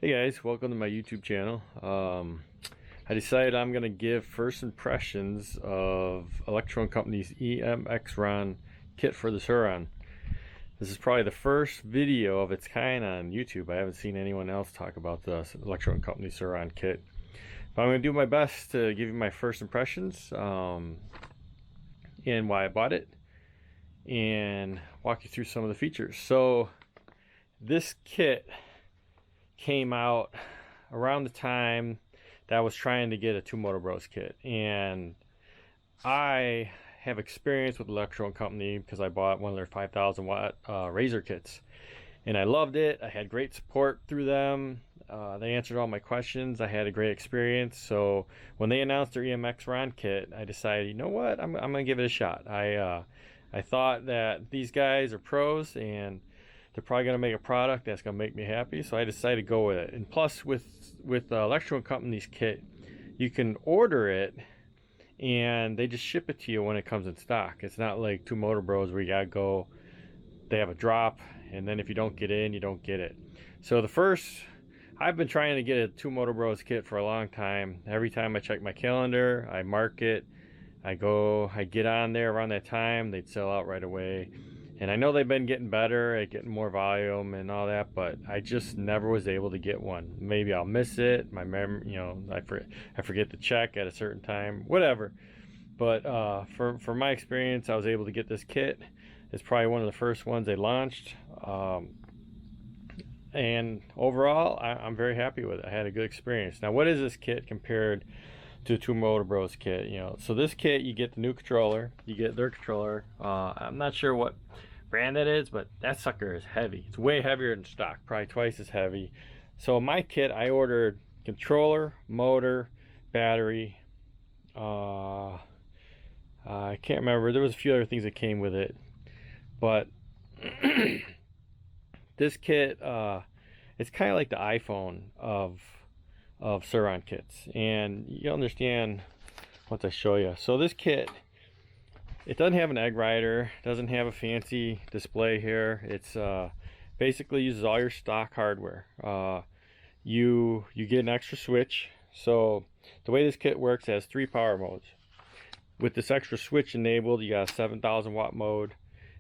Hey guys, welcome to my YouTube channel. I decided I'm going to give first impressions of Electro and Company's EMXRON kit for the Sur Ron. This is probably the first video of its kind on YouTube. I haven't seen anyone else talk about the Electro and Company Sur Ron kit. But I'm going to do my best to give you my first impressions and why I bought it, and walk you through some of the features. So this kit came out around the time that I was trying to get a Two-Moto Bros kit, and I have experience with Electro and Company because I bought one of their 5,000 watt razor kits, and I loved it. I had great support through them. They answered all my questions. I had a great experience. So when they announced their EMXRON kit, I decided, you know what, I'm gonna give it a shot. I thought that these guys are pros and they're probably going to make a product that's going to make me happy, so I decided to go with it. And plus, with Electro and Company's kit, you can order it and they just ship it to you when it comes in stock. It's not like Two-Moto Bros where you gotta go, they have a drop, and then if you don't get in, you don't get it. So I've been trying to get a Two-Moto Bros kit for a long time. Every time I check my calendar, I mark it, I get on there around that time, they'd sell out right away. And I know they've been getting better at getting more volume and all that, but I just never was able to get one. Maybe I'll miss it. My memory, I forget to check at a certain time, whatever. But for my experience, I was able to get this kit. It's probably one of the first ones they launched. And overall, I'm very happy with it. I had a good experience. Now, what is this kit compared to a Two-Moto Bros kit? So this kit, you get the new controller, you get their controller. I'm not sure what brand that is, but that sucker is heavy. It's way heavier than stock, probably twice as heavy. So my kit, I ordered controller, motor, battery. I can't remember. There was a few other things that came with it, but this kit, it's kind of like the iPhone of Sur Ron kits, and you understand once I show you. So this kit, it doesn't have an egg rider, doesn't have a fancy display here. It's basically uses all your stock hardware. You get an extra switch. So the way this kit works, it has 3 power modes. With this extra switch enabled, you got a 7,000 watt mode.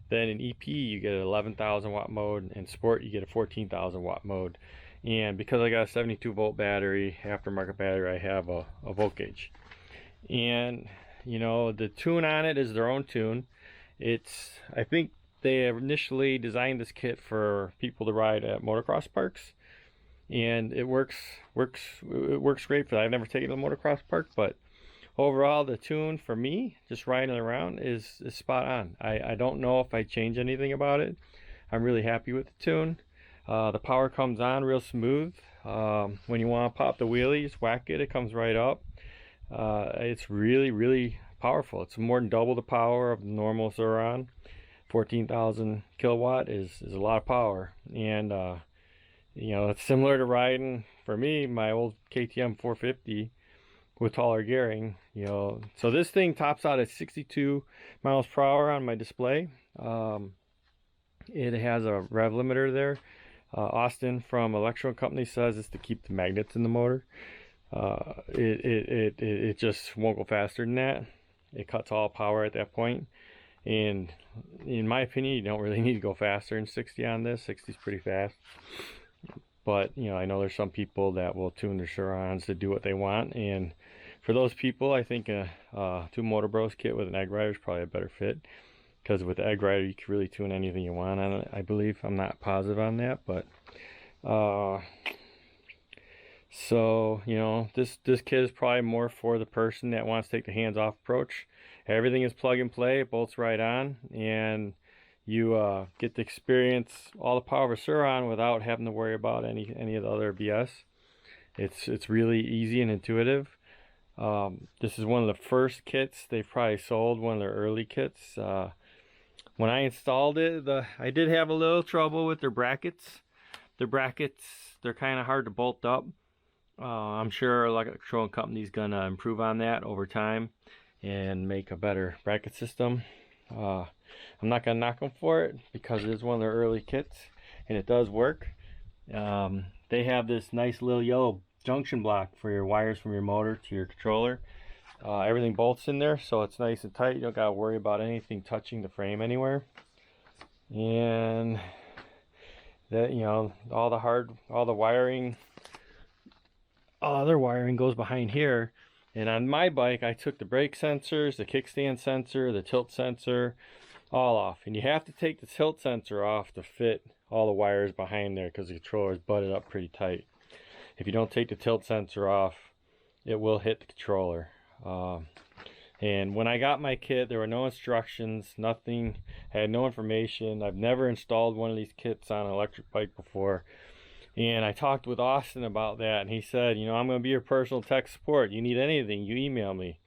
Then in EP, you get an 11,000 watt mode. And Sport, you get a 14,000 watt mode. And because I got a 72 volt battery, aftermarket battery, I have a volt gauge. And the tune on it is their own tune. I think they initially designed this kit for people to ride at motocross parks, and it works great for that. I've never taken it to a motocross park, but overall the tune for me, just riding around, is spot on. I don't know if I change anything about it. I'm really happy with the tune. The power comes on real smooth. When you want to pop the wheelie, just whack it, it comes right up. It's really powerful. It's more than double the power of the normal Sur Ron. 14,000 kilowatt is a lot of power, and it's similar to riding, for me, my old KTM 450 with taller gearing. So this thing tops out at 62 miles per hour on my display. It has a rev limiter there. Austin from Electro and Company says it's to keep the magnets in the motor. It just won't go faster than that. It cuts all power at that point, and in my opinion, you don't really need to go faster than 60 on this. 60 is pretty fast, but I know there's some people that will tune their Sur Rons to do what they want, and for those people, I think a Two-Moto Bros kit with an egg rider is probably a better fit, because with the egg rider you can really tune anything you want on it, I believe. I'm not positive on that, but so this kit is probably more for the person that wants to take the hands-off approach. Everything is plug and play, it bolts right on, and you get to experience all the power of a Sur Ron without having to worry about any of the other BS. It's really easy and intuitive. This is one of the first kits they've probably sold, one of their early kits. When I installed it, I did have a little trouble with their brackets. They're kind of hard to bolt up. I'm sure Electro and Company is gonna improve on that over time and make a better bracket system. I'm not gonna knock them for it because it is one of their early kits and it does work. They have this nice little yellow junction block for your wires from your motor to your controller. Everything bolts in there, so it's nice and tight. You don't gotta worry about anything touching the frame anywhere. And that, you know, all the wiring, all other wiring goes behind here. And on my bike, I took the brake sensors, the kickstand sensor, the tilt sensor, all off. And you have to take the tilt sensor off to fit all the wires behind there, because the controller is butted up pretty tight. If you don't take the tilt sensor off, it will hit the controller. And when I got my kit, there were no instructions, nothing. I had no information. I've never installed one of these kits on an electric bike before. And I talked with Austin about that, and he said, you know, I'm going to be your personal tech support. You need anything, you email me.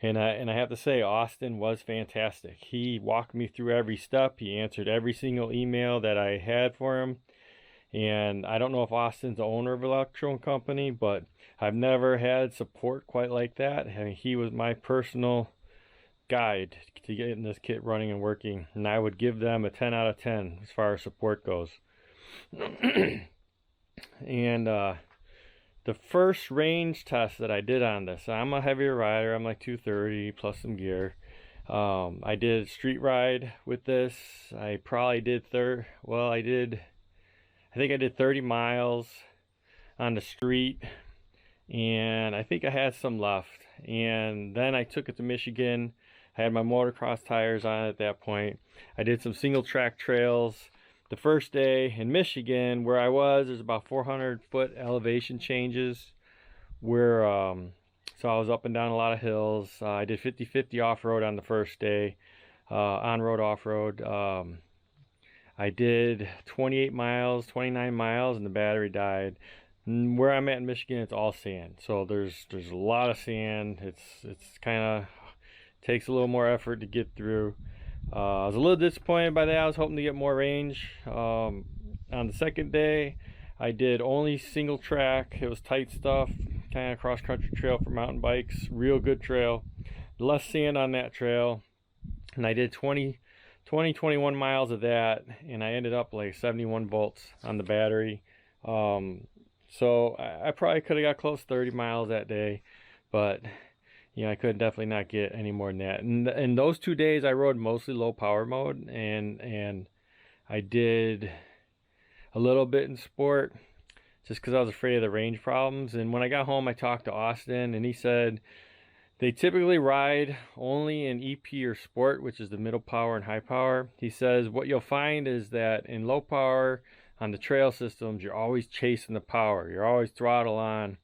And I have to say, Austin was fantastic. He walked me through every step. He answered every single email that I had for him. And I don't know if Austin's the owner of Electro and Company, but I've never had support quite like that. I mean, he was my personal guide to getting this kit running and working. And I would give them a 10 out of 10 as far as support goes. And the first range test that I did on this, I'm a heavier rider. I'm like 230 plus some gear. I did a street ride with this. I probably did I think I did 30 miles on the street, and I think I had some left. And then I took it to Michigan. I had my motocross tires on at that point. I did some single track trails. The first day in Michigan, where I was, there's about 400-foot elevation changes. Where so I was up and down a lot of hills. I did 50-50 off-road on the first day, on-road, off-road. I did 28 miles, 29 miles, and the battery died. Where I'm at in Michigan, it's all sand, so there's a lot of sand. It's kind of takes a little more effort to get through. I was a little disappointed by that. I was hoping to get more range. On the second day, I did only single track. It was tight stuff, kind of cross country trail for mountain bikes. Real good trail. Less sand on that trail, and I did 21 miles of that, and I ended up like 71 volts on the battery. So I probably could have got close to 30 miles that day, but you know, I could definitely not get any more than that. And those 2 days I rode mostly low power mode, and I did a little bit in sport just because I was afraid of the range problems. And when I got home, I talked to Austin, and he said they typically ride only in EP or sport, which is the middle power and high power. He says what you'll find is that in low power on the trail systems, you're always chasing the power. You're always throttle on.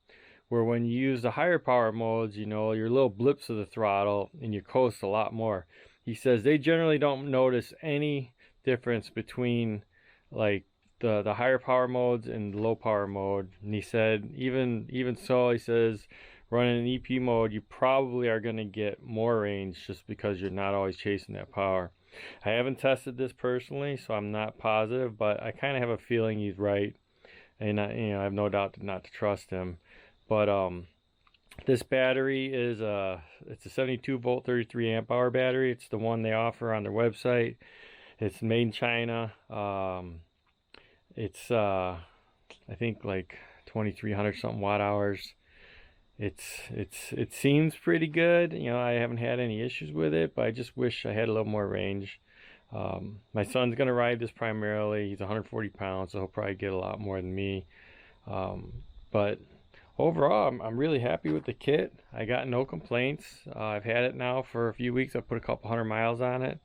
Where when you use the higher power modes, you know, your little blips of the throttle and you coast a lot more. He says they generally don't notice any difference between like the higher power modes and the low power mode. And he said even so, he says running an EP mode, you probably are going to get more range just because you're not always chasing that power. I haven't tested this personally, so I'm not positive, but I kind of have a feeling he's right, and I have no doubt not to trust him. But this battery is it's a 72 volt 33 amp hour battery. It's the one they offer on their website. It's made in China. It's I think like 2300 something watt hours. It seems pretty good. You know, I haven't had any issues with it, but I just wish I had a little more range. My son's gonna ride this primarily. He's 140 pounds, so he'll probably get a lot more than me. But overall, I'm really happy with the kit. I got no complaints. I've had it now for a few weeks. I put a couple 100 miles on it,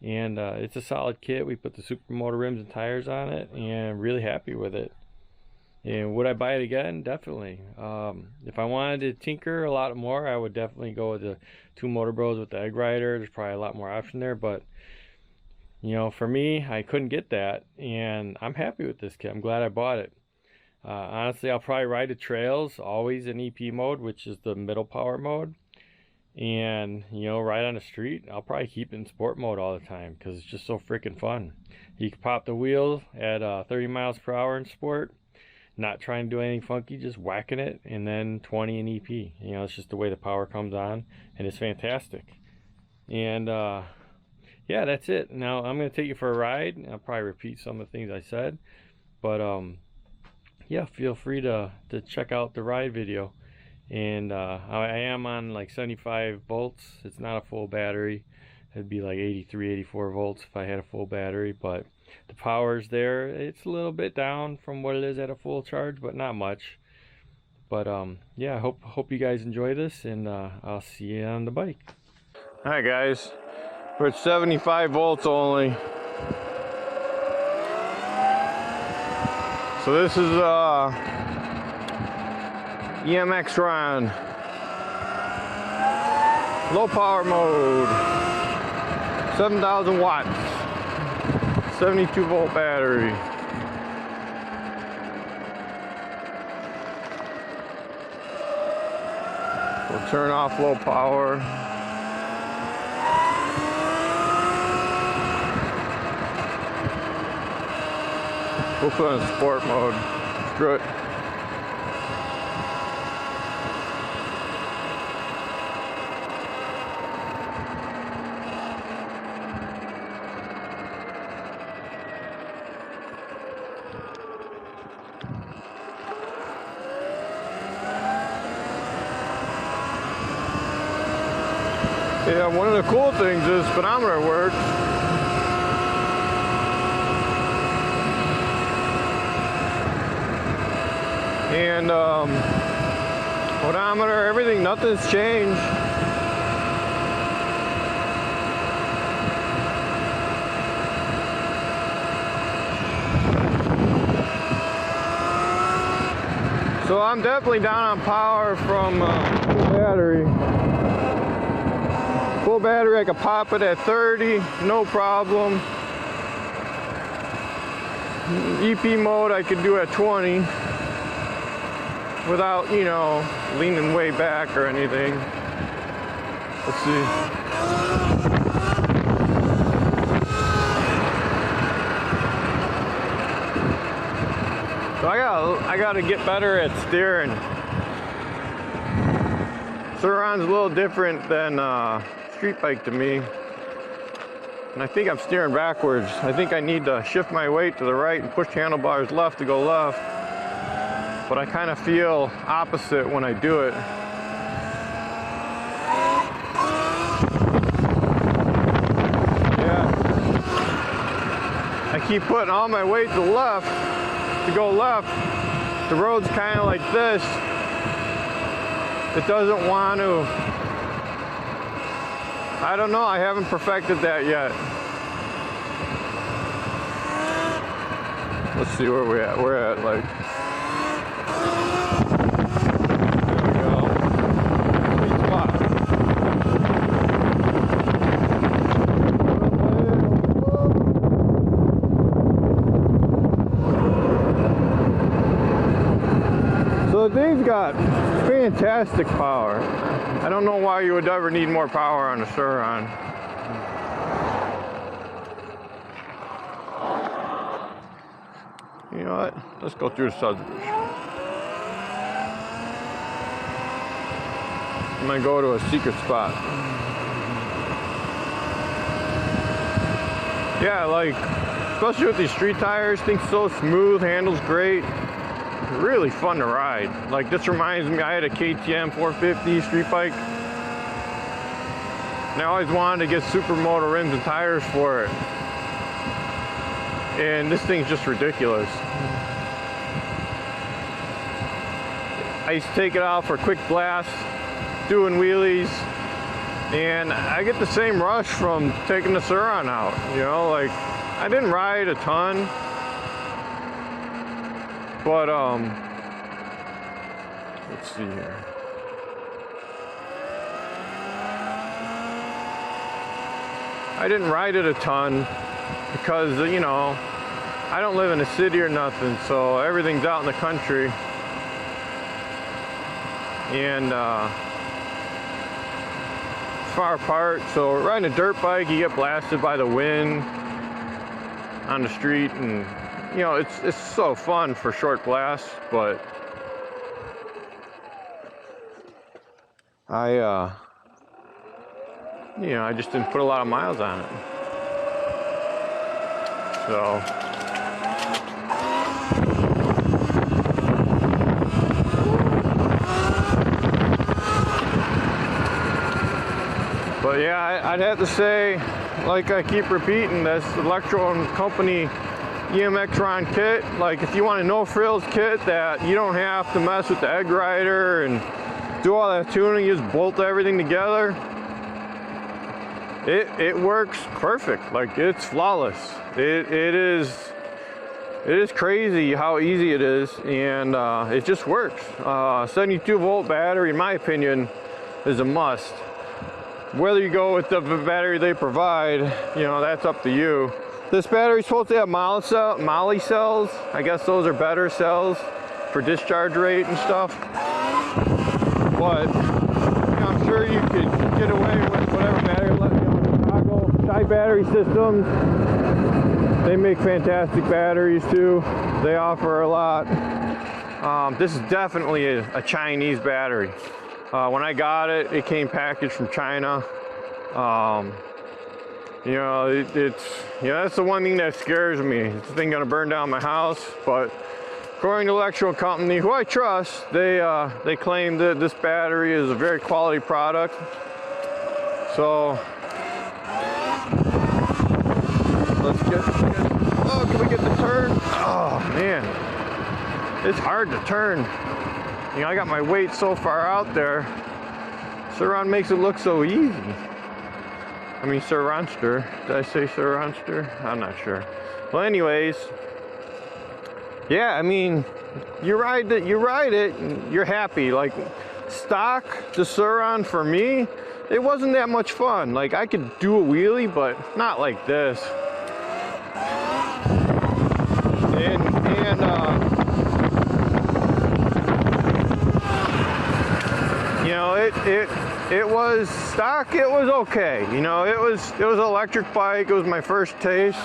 and it's a solid kit. We put the Supermoto rims and tires on it, and really happy with it. And would I buy it again? Definitely. If I wanted to tinker a lot more, I would definitely go with the 2 Motor Bros with the Egg Rider. There's probably a lot more option there, but you know, for me, I couldn't get that, and I'm happy with this kit. I'm glad I bought it. Honestly, I'll probably ride the trails always in EP mode, which is the middle power mode, and you know, ride on the street, I'll probably keep it in sport mode all the time because it's just so freaking fun. You can pop the wheel at 30 miles per hour in sport, not trying to do anything funky, just whacking it, and then 20 in EP. You know, it's just the way the power comes on, and it's fantastic. And yeah, that's it. Now I'm going to take you for a ride. I'll probably repeat some of the things I said, but yeah, feel free to check out the ride video. And I am on like 75 volts. It's not a full battery. It'd be like 83, 84 volts if I had a full battery, but the power's there. It's a little bit down from what it is at a full charge, but not much. But yeah, hope you guys enjoy this, and I'll see you on the bike. All right, guys, we're at 75 volts only. So this is EMXRON low power mode, 7,000 watts, 72 volt battery. We'll turn off low power. We'll put in sport mode. Screw it. Yeah, one of the cool things is speedometer works. And odometer, everything, nothing's changed. So I'm definitely down on power from full battery. Full battery, I could pop it at 30, no problem. EP mode I could do at 20 without, you know, leaning way back or anything. Let's see. So I gotta get better at steering. Sur Ron's a little different than street bike to me, and I think I'm steering backwards. I think I need to shift my weight to the right and push handlebars left to go left, but I kind of feel opposite when I do it. Yeah, I keep putting all my weight to the left to go left. The road's kind of like this. It doesn't want to. I don't know, I haven't perfected that yet. Let's see where we're at. We're at like, there we go. Sweet spot. So the thing's got fantastic power. I don't know why you would ever need more power on a Sur Ron. You know what? Let's go through the subdivision. I'm gonna go to a secret spot. Yeah, like, especially with these street tires, things so smooth, handles great. Really fun to ride. Like, this reminds me, I had a KTM 450 street bike, and I always wanted to get supermoto rims and tires for it, and this thing's just ridiculous. I used to take it out for quick blasts, doing wheelies, and I get the same rush from taking the Sur Ron out, you know. Like, I didn't ride a ton, but let's see here. I didn't ride it a ton because, you know, I don't live in a city or nothing, so everything's out in the country. And far apart, so riding a dirt bike, you get blasted by the wind on the street, and you know, it's so fun for short blasts, but you know, I just didn't put a lot of miles on it. So But yeah, I'd have to say, like I keep repeating, this Electro and Company EMXRON kit, like if you want a no frills kit that you don't have to mess with the egg rider and do all that tuning, you just bolt everything together, it works perfect. Like, it's flawless. It is crazy how easy it is, and it just works. 72 volt battery, in my opinion, is a must. Whether you go with the battery they provide, you know, that's up to you. This battery's supposed to have moly cells. I guess those are better cells for discharge rate and stuff. But you know, I'm sure you could get away with whatever battery. You know, Chicago Chi Battery Systems, they make fantastic batteries too. They offer a lot. This is definitely a Chinese battery. When I got it, it came packaged from China. You know, that's the one thing that scares me. Is this thing gonna burn down my house? But according to Electro and Company, who I trust, they claim that this battery is a very quality product. So oh, can we get the turn? Oh man, it's hard to turn. You know, I got my weight so far out there. Sur Ron makes it look so easy. I mean, Sur Ronster. Did I say Sur Ronster? I'm not sure. Well, anyways, yeah, I mean, you ride it, and you're happy. Like, stock, the Sur Ron, for me, it wasn't that much fun. Like, I could do a wheelie, but not like this. You know, it was stock. It was okay. You know, it was an electric bike. It was my first taste,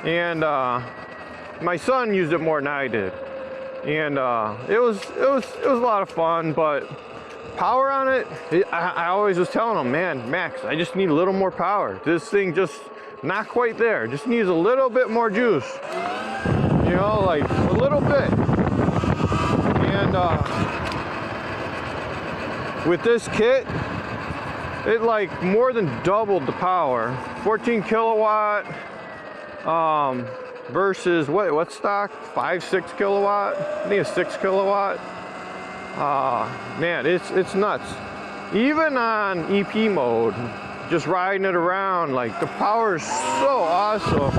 and my son used it more than I did, and it was a lot of fun. But power on it, I always was telling him, man, Max, I just need a little more power. This thing just not quite there. Just needs a little bit more juice. You know, like a little bit. And with this kit, it like more than doubled the power. 14 kilowatt versus what's stock? 5-6 kilowatt. I think it's 6 kilowatt. Man, it's nuts. Even on EP mode, just riding it around, like the power is so awesome.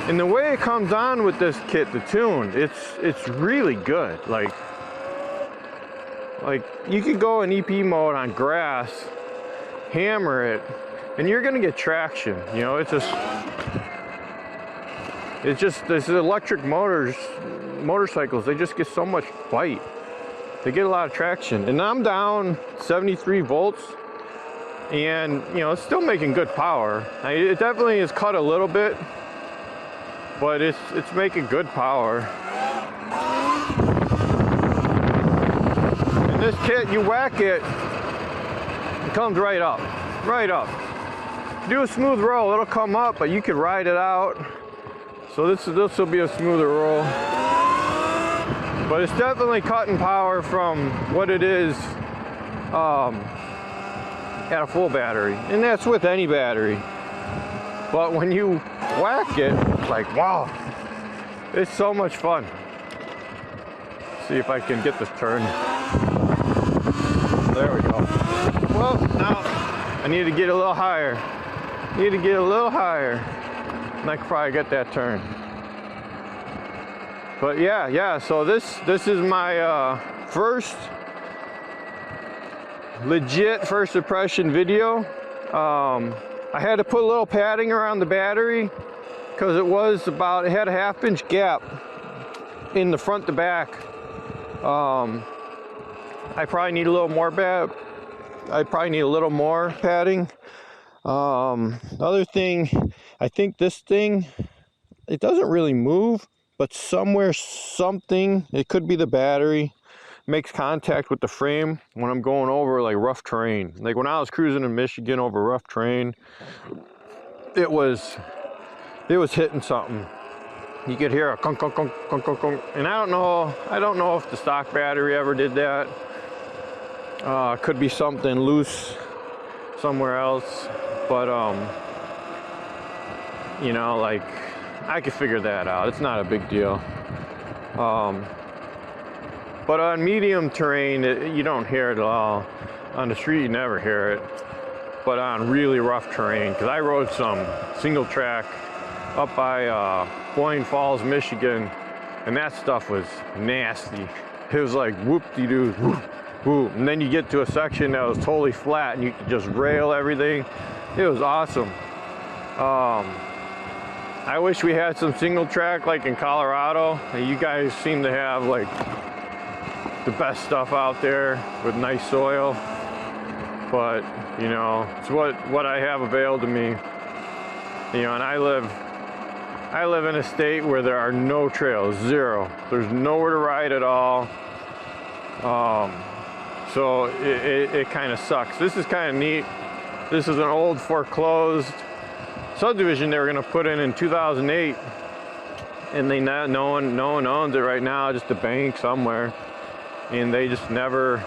And the way it comes on with this kit, the tune, it's really good. Like you could go in EP mode on grass, hammer it, and you're gonna get traction. You know, it's just this electric motorcycles, they just get so much bite. They get a lot of traction. And I'm down 73 volts, and you know, it's still making good power. It definitely is cut a little bit, but it's making good power. And this kit, you whack it, it comes right up, right up. Do a smooth roll, it'll come up, but you can ride it out. So this will be a smoother roll. But it's definitely cutting power from what it is at a full battery. And that's with any battery. But when you whack it, it's like, wow, it's so much fun. See if I can get this turned. There we go. Well, now I need to get a little higher. Need to get a little higher, and I could probably get that turn. But yeah. So this is my first legit first impression video. I had to put a little padding around the battery because it had a 1/2 inch gap in the front to back. I probably need a little more padding. Other thing, I think this thing, it doesn't really move, but something, it could be the battery, makes contact with the frame when I'm going over like rough terrain. Like when I was cruising in Michigan over rough terrain, it was hitting something. You could hear a kunk, kunk, kunk, kunk, kunk, kunk. And I don't know if the stock battery ever did that. Could be something loose somewhere else, but you know, like, I could figure that out. It's not a big deal. But on medium terrain, you don't hear it at all. On the street, you never hear it. But on really rough terrain, because I rode some single track up by Boyne Falls, Michigan, and that stuff was nasty. It was like whoop-de-doo, whoop, whoop. And then you get to a section that was totally flat and you could just rail everything. It was awesome. I wish we had some single track like in Colorado. You guys seem to have like the best stuff out there with nice soil. But, you know, it's what I have available to me. You know, and I live in a state where there are no trails, zero. There's nowhere to ride at all. So it kind of sucks. This is kind of neat. This is an old foreclosed subdivision they were going to put in 2008, and no one owns it right now, just a bank somewhere, and they just never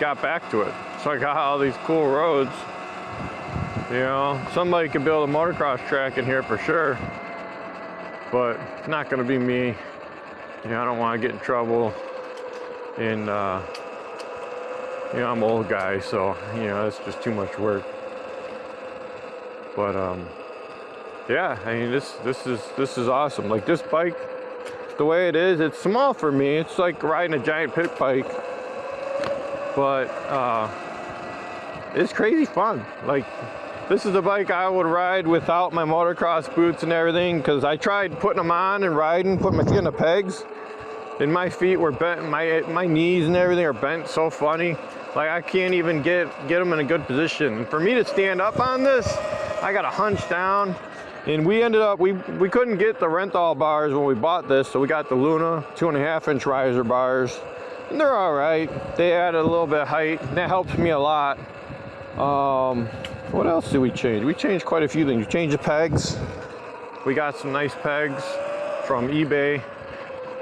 got back to it. So I got all these cool roads. You know, somebody could build a motocross track in here for sure, but it's not going to be me. You know, I don't want to get in trouble, and you know, I'm an old guy, so you know, it's just too much work. But yeah, I mean, this is awesome. Like, this bike, the way it is, it's small for me. It's like riding a giant pit bike, but it's crazy fun. Like, this is a bike I would ride without my motocross boots and everything, because I tried putting them on and riding, putting my feet on the pegs, and my feet were bent, my knees and everything are bent so funny. Like, I can't even get them in a good position. And for me to stand up on this, I got to hunch down. And we ended up, we couldn't get the Renthal bars when we bought this, so we got the Luna 2.5-inch riser bars. And they're all right. They added a little bit of height, and that helps me a lot. What else did we change? We changed quite a few things. We changed the pegs. We got some nice pegs from eBay.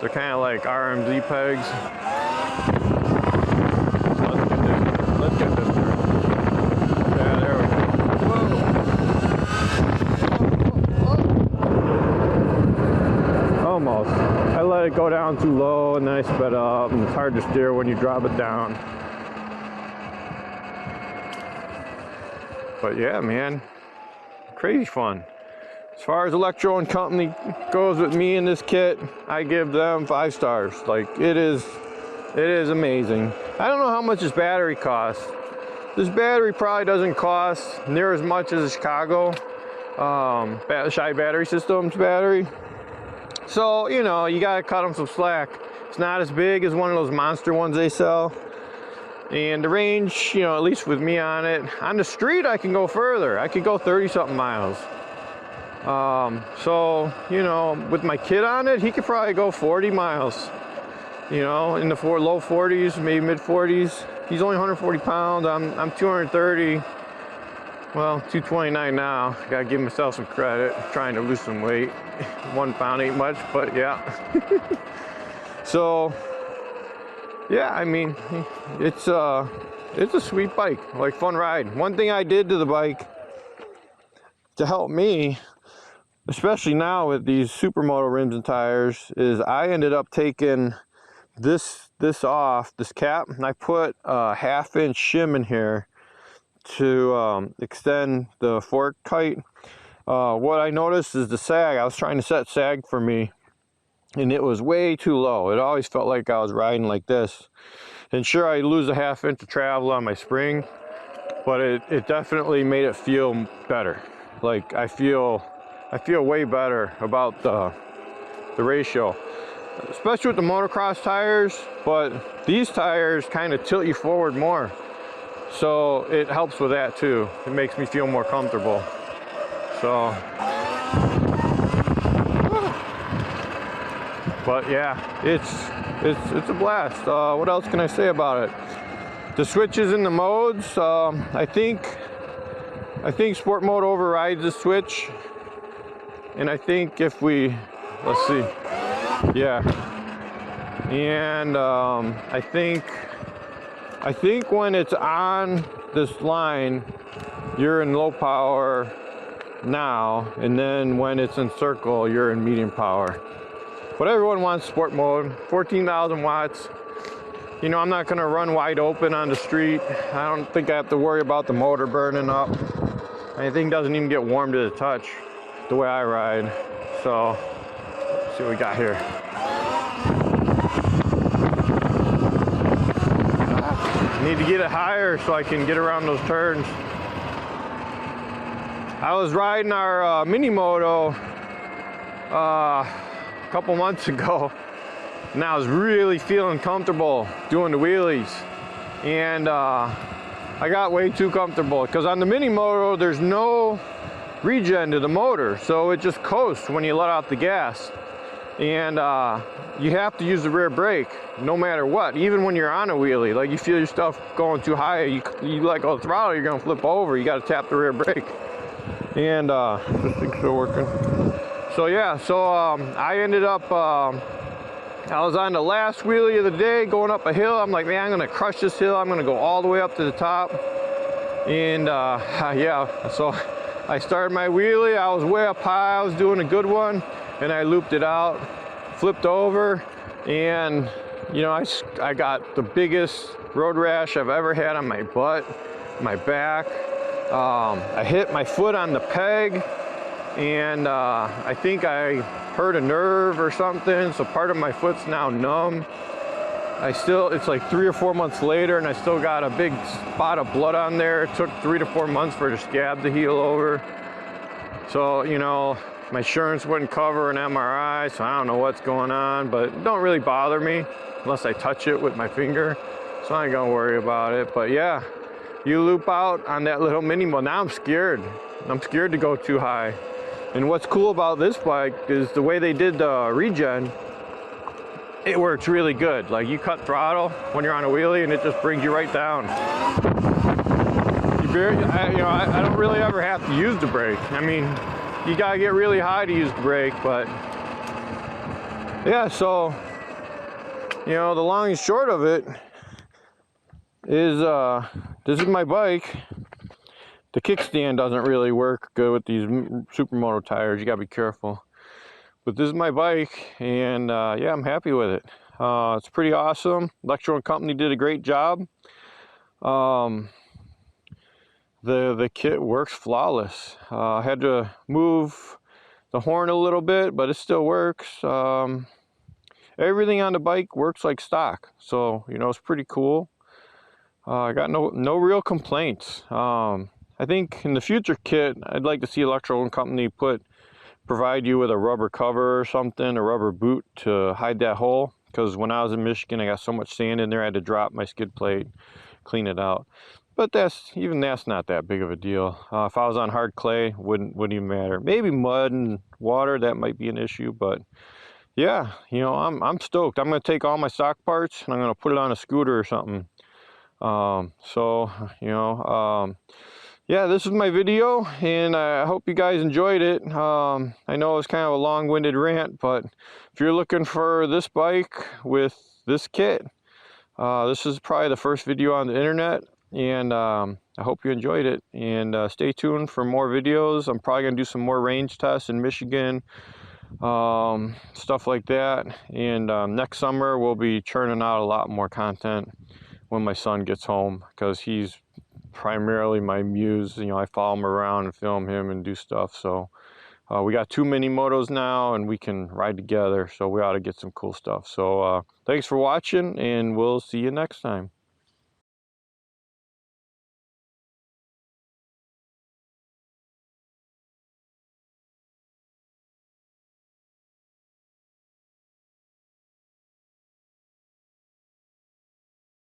They're kind of like RMZ pegs. Let's get this through. Yeah, there we go. Whoa. Almost. I let it go down too low and then I sped up, and it's hard to steer when you drop it down. But yeah, man, crazy fun. As far as Electro and Company goes with me in this kit, I give them 5 stars. Like, it is amazing. I don't know how much this battery costs. This battery probably doesn't cost near as much as a Chicago Shy Battery Systems battery. So, you know, you gotta cut them some slack. It's not as big as one of those monster ones they sell. And the range, you know, at least with me on it, on the street I can go further. I could go 30-something miles. So, you know, with my kid on it, he could probably go 40 miles. You know, in the low 40s, maybe mid 40s. He's only 140 pounds. I'm 230. Well, 229 now. Gotta give myself some credit. Trying to lose some weight. 1 pound ain't much, but yeah. So, yeah, I mean, it's a sweet bike, like fun ride. One thing I did to the bike to help me, especially now with these Supermoto rims and tires, is I ended up taking this off, this cap, and I put a 1/2-inch shim in here to extend the fork height. What I noticed is the sag. I was trying to set sag for me, and it was way too low. It always felt like I was riding like this. And sure, I lose a 1/2 inch of travel on my spring, but it definitely made it feel better. Like, I feel way better about the ratio, especially with the motocross tires. But these tires kind of tilt you forward more, so it helps with that too. It makes me feel more comfortable. So, but yeah, it's a blast. What else can I say about it? The switches in the modes, I think Sport Mode overrides the switch, and I think if we, let's see, yeah, and I think I think when it's on this line, you're in low power now, and then when it's in circle, you're in medium power. But everyone wants sport mode, 14,000 watts. You know, I'm not gonna run wide open on the street. I don't think I have to worry about the motor burning up. Anything doesn't even get warm to the touch the way I ride. So, let's see what we got here. I need to get it higher so I can get around those turns. I was riding our mini-moto a couple months ago, and I was really feeling comfortable doing the wheelies, and I got way too comfortable because on the mini-moto there's no regen to the motor, so it just coasts when you let out the gas, and you have to use the rear brake no matter what, even when you're on a wheelie. Like, you feel your stuff going too high, you let go of the throttle, you're gonna flip over, you got to tap the rear brake. And this thing's still working. So yeah, I ended up I was on the last wheelie of the day going up a hill. I'm like, man, I'm gonna crush this hill, I'm gonna go all the way up to the top. And yeah, so I started my wheelie, I was way up high, I was doing a good one, and I looped it out, flipped over, and you know, I got the biggest road rash I've ever had on my butt, my back. I hit my foot on the peg, and I think I hurt a nerve or something, so part of my foot's now numb. It's like 3 or 4 months later, and I still got a big spot of blood on there. It took 3 to 4 months for the scab to heal over. So, you know, my insurance wouldn't cover an MRI, so I don't know what's going on, but it don't really bother me unless I touch it with my finger, so I ain't gonna worry about it. But yeah, you loop out on that little mini-moto. Now I'm scared. I'm scared to go too high. And what's cool about this bike is the way they did the regen, it works really good. Like, you cut throttle when you're on a wheelie and it just brings you right down. I don't really ever have to use the brake. I mean, you gotta get really high to use the brake, but yeah, so, you know, the long and short of it is this is my bike. The kickstand doesn't really work good with these supermoto tires. You gotta be careful. But this is my bike, and yeah, I'm happy with it. It's pretty awesome. Electro and Company did a great job. The kit works flawless. I had to move the horn a little bit, but it still works. Everything on the bike works like stock, so you know, it's pretty cool. I got no real complaints. I think in the future kit, I'd like to see Electro and Company provide you with a rubber cover or something, a rubber boot to hide that hole. Because when I was in Michigan, I got so much sand in there, I had to drop my skid plate, clean it out. But that's not that big of a deal. If I was on hard clay, wouldn't even matter. Maybe mud and water, that might be an issue. But yeah, you know, I'm stoked. I'm gonna take all my stock parts and I'm gonna put it on a scooter or something. So you know, yeah, this is my video, and I hope you guys enjoyed it. I know it's kind of a long-winded rant, but if you're looking for this bike with this kit, this is probably the first video on the internet, and I hope you enjoyed it. And stay tuned for more videos. I'm probably gonna do some more range tests in Michigan, stuff like that. And next summer we'll be churning out a lot more content when my son gets home, because he's primarily my muse. You know, I follow him around and film him and do stuff. So we got 2 mini motos now, and we can ride together, so we ought to get some cool stuff. So thanks for watching, and we'll see you next time.